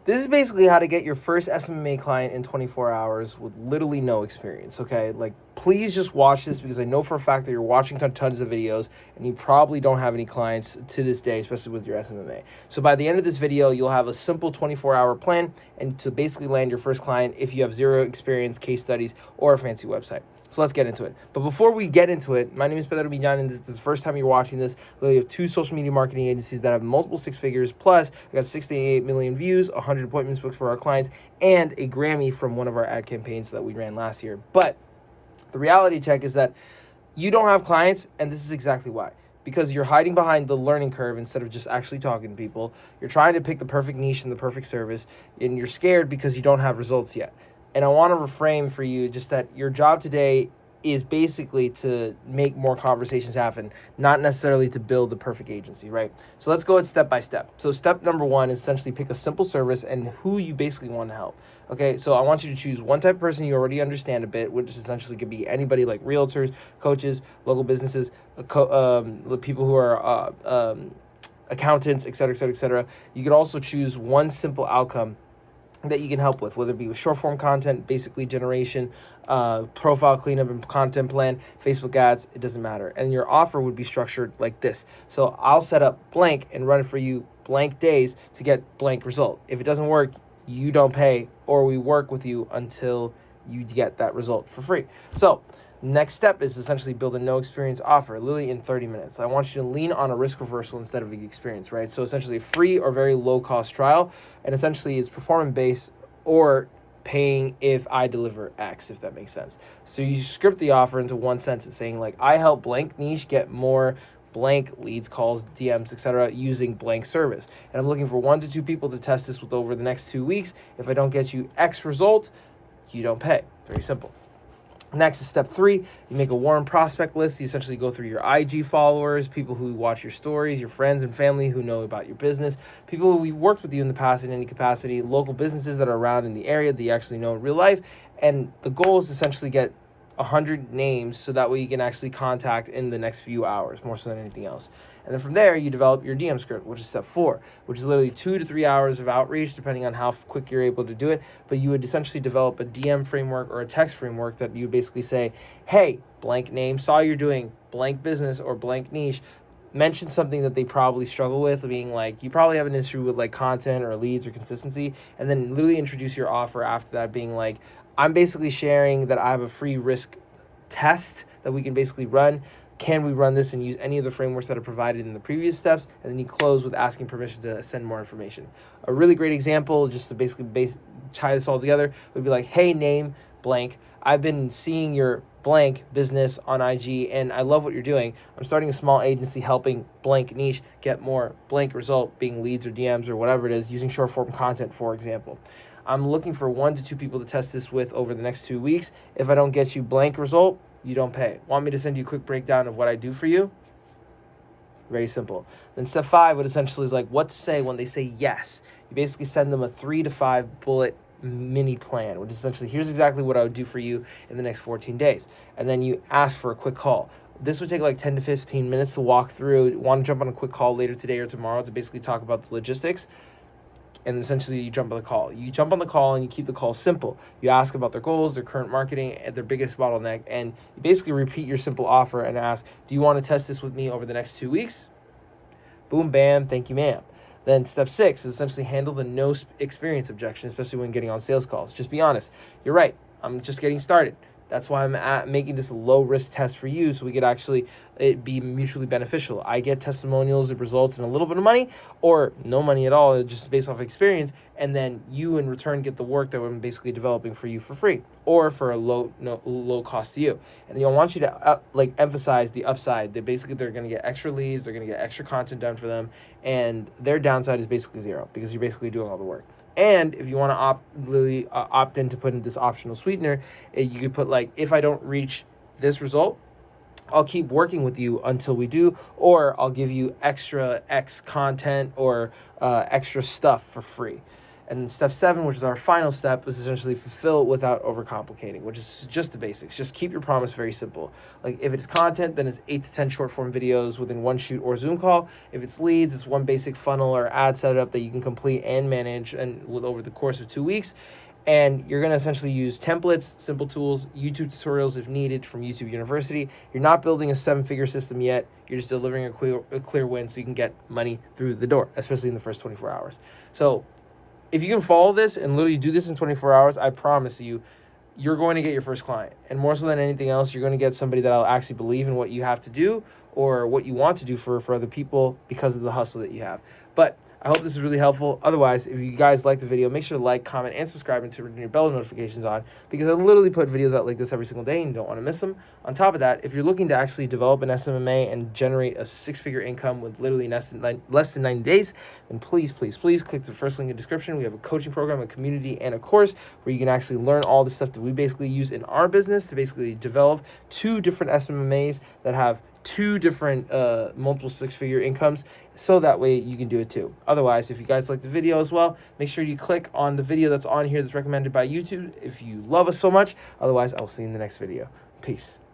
This is basically how to get your first SMMA client in 24 hours with literally no experience, okay? Like, please just watch this because I know for a fact that you're watching tons of videos and you probably don't have any clients to this day, especially with your SMMA. So by the end of this video, you'll have a simple 24-hour plan and to basically land your first client if you have zero experience, case studies, or a fancy website. So let's get into it. But before we get into it, my name is Pedro Millán, and this is the first time you're watching this. We have 2 social media marketing agencies that have multiple 6 figures, plus I got 68 million views, 100 appointments booked for our clients, and a Grammy from one of our ad campaigns that we ran last year. But the reality check is that you don't have clients, and this is exactly why. Because you're hiding behind the learning curve instead of just actually talking to people. You're trying to pick the perfect niche and the perfect service, and you're scared because you don't have results yet. And I want to reframe for you just that your job today is basically to make more conversations happen, not necessarily to build the perfect agency, right? So let's go step by step. So step number 1 is essentially pick a simple service and who you basically want to help. Okay, so I want you to choose one type of person you already understand a bit, which essentially could be anybody like realtors, coaches, local businesses, people who are accountants, et cetera, et cetera, et cetera. You could also choose one simple outcome that you can help with, whether it be with short form content, basic lead generation, profile cleanup and content plan, Facebook ads, it doesn't matter. And your offer would be structured like this. So I'll set up blank and run it for you blank days to get blank result. If it doesn't work, you don't pay, or we work with you until you get that result for free. So next step is essentially build a no experience offer, literally in 30 minutes. I want you to lean on a risk reversal instead of the experience, right? So essentially a free or very low cost trial, and essentially it's performance based or paying if I deliver X, if that makes sense. So you script the offer into one sentence saying like, I help blank niche get more blank leads, calls, DMs, etc. using blank service. And I'm looking for 1 to 2 people to test this with over the next 2 weeks. If I don't get you X result, you don't pay. Very simple. Next is step 3. You make a warm prospect list. You essentially go through your IG followers, people who watch your stories, your friends and family who know about your business, people who we've worked with you in the past in any capacity, local businesses that are around in the area that you actually know in real life. And the goal is to essentially get 100 names so that way you can actually contact in the next few hours, more so than anything else. And then from there, you develop your DM script, which is step 4, which is literally 2 to 3 hours of outreach, depending on how quick you're able to do it. But you would essentially develop a DM framework or a text framework that you would basically say, hey, blank name, saw you're doing blank business or blank niche. Mention something that they probably struggle with, being like, you probably have an issue with like content or leads or consistency. And then literally introduce your offer after that, being like, I'm basically sharing that I have a free risk test that we can basically run. Can we run this and use any of the frameworks that are provided in the previous steps? And then you close with asking permission to send more information. A really great example, just to basically tie this all together, would be like, hey, name blank. I've been seeing your blank business on IG and I love what you're doing. I'm starting a small agency helping blank niche get more blank result, being leads or DMs or whatever it is, using short form content, for example. I'm looking for 1 to 2 people to test this with over the next 2 weeks. If I don't get you blank result, you don't pay. Want me to send you a quick breakdown of what I do for you? Very simple. Then step 5 would essentially is like what to say when they say yes. You basically send them a 3 to 5 bullet mini plan, which is essentially, here's exactly what I would do for you in the next 14 days. And then you ask for a quick call. This would take like 10 to 15 minutes to walk through. Want to jump on a quick call later today or tomorrow to basically talk about the logistics. And essentially you jump on the call. You jump on the call and you keep the call simple. You ask about their goals, their current marketing, and their biggest bottleneck. And you basically repeat your simple offer and ask, do you want to test this with me over the next 2 weeks? Boom, bam, thank you, ma'am. Then step 6 is essentially handle the no experience objection, especially when getting on sales calls. Just be honest. You're right. I'm just getting started. That's why I'm making this a low risk test for you, so we could actually it be mutually beneficial. I get testimonials, it results in a little bit of money or no money at all, just based off experience, and then you in return get the work that I'm basically developing for you for free or for a low cost to you. And I want you to emphasize the upside. They're going to get extra leads, they're going to get extra content done for them, and their downside is basically 0 because you're basically doing all the work. And if you want to opt in to put in this optional sweetener, you could put like, if I don't reach this result, I'll keep working with you until we do, or I'll give you extra X content or extra stuff for free. And step 7, which is our final step, is essentially fulfill without overcomplicating, which is just the basics. Just keep your promise very simple. Like if it's content, then it's 8 to 10 short form videos within one shoot or Zoom call. If it's leads, it's one basic funnel or ad setup that you can complete and manage and over the course of 2 weeks. And you're going to essentially use templates, simple tools, YouTube tutorials if needed from YouTube University. You're not building a 7-figure system yet. You're just delivering a clear win so you can get money through the door, especially in the first 24 hours. So if you can follow this and literally do this in 24 hours, I promise you, you're going to get your first client. And more so than anything else, you're going to get somebody that'll actually believe in what you have to do or what you want to do for other people because of the hustle that you have. But I hope this is really helpful. Otherwise, if you guys like the video, make sure to like, comment, and subscribe and turn your bell notifications on because I literally put videos out like this every single day and you don't want to miss them. On top of that, if you're looking to actually develop an SMMA and generate a 6-figure income with literally less than 90 days, then please click the first link in the description. We have a coaching program, a community, and a course where you can actually learn all the stuff that we basically use in our business to basically develop 2 different SMMAs that have 2 different multiple 6-figure incomes, so that way you can do it too. Otherwise, if you guys like the video as well, make sure you click on the video that's on here that's recommended by YouTube if you love us so much. Otherwise, I will see you in the next video. Peace.